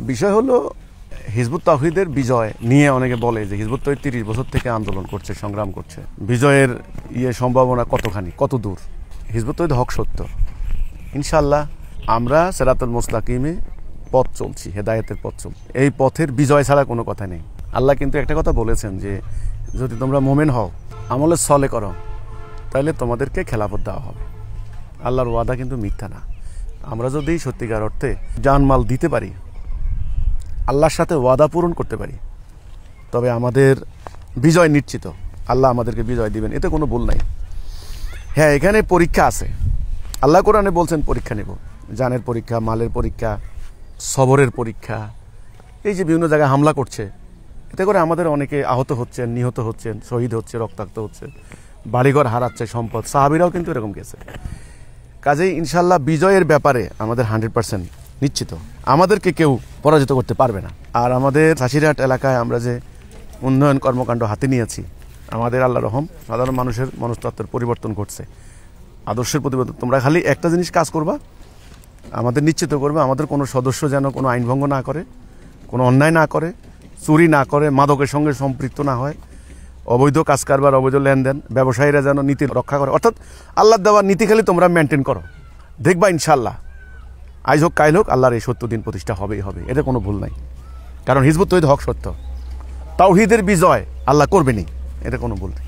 বিষয় হলো হিজবুত তাওহীদের বিজয় নিয়ে অনেকে বলে যে হিজবুত তাওহীদ 30 বছর থেকে আন্দোলন করছে, সংগ্রাম করছে। বিজয়ের সম্ভাবনা কতখানি, কত দূর? হিজবুত তাওহীদ হক সত্য। ইনশাআল্লাহ আমরা সিরাতুল মুস্তাকিমে পথ চলছি, হেদায়েতের পথ চলছি। এই পথের বিজয় ছাড়া কোনো কথা নেই। আল্লাহ কিন্তু একটা কথা বলেছেন যে যদি তোমরা মুমিন হও, আমলে সলে করো, তাহলে তোমাদেরকে খেলাফত দেওয়া হবে। আল্লাহর ওয়াদা কিন্তু মিথ্যা না। আমরা যদি সত্যিকার অর্থে জানমাল দিতে পারি, আল্লাহর সাথে ওয়াদা পূরণ করতে পারি, তবে আমাদের বিজয় নিশ্চিত। আল্লাহ আমাদেরকে বিজয় দিবেন, এতে কোনো ভুল নাই। হ্যাঁ, এখানে পরীক্ষা আছে। আল্লাহ কোরআনে বলছেন পরীক্ষা নেব, জানের পরীক্ষা, মালের পরীক্ষা, সবরের পরীক্ষা। এই যে বিভিন্ন জায়গায় হামলা করছে, এতে করে আমাদের অনেকে আহত হচ্ছেন, নিহত হচ্ছেন, শহীদ হচ্ছে, রক্তাক্ত হচ্ছে, বাড়িঘর হারাচ্ছে, সম্পদ। সাহাবীরাও কিন্তু এরকম গেছে। কাজেই ইনশাল্লাহ বিজয়ের ব্যাপারে আমাদের 100% নিশ্চিত। আমাদেরকে কেউ পরাজিত করতে পারবে না। আর আমাদের সাশিরহাট এলাকায় আমরা যে উন্নয়ন কর্মকাণ্ড হাতে নিয়েছি, আমাদের আল্লাহ রহম সাধারণ মানুষের মনস্তত্ত্বের পরিবর্তন ঘটছে, আদর্শের প্রতিবর্তন। তোমরা খালি একটা জিনিস কাজ করবা, আমাদের নিশ্চিত করবে আমাদের কোনো সদস্য যেন কোনো আইনভঙ্গ না করে, কোনো অন্যায় না করে, চুরি না করে, মাদকের সঙ্গে সম্পৃক্ত না হয়, অবৈধ কাজ কারবার, অবৈধ লেনদেন, ব্যবসায়ীরা যেন নীতি রক্ষা করে। অর্থাৎ আল্লাহর দেওয়ার নীতি খালি তোমরা মেনটেন করো, দেখবা ইনশাল্লাহ আজ হোক কাল হোক আল্লাহর এই 70 দিন প্রতিষ্ঠা হবেই হবে। এতে কোনো ভুল নাই। কারণ হিজবুত তাওহীদ হক সত্য, তাওহীদের বিজয় আল্লাহ করবেনই, এতে কোনো ভুল নেই।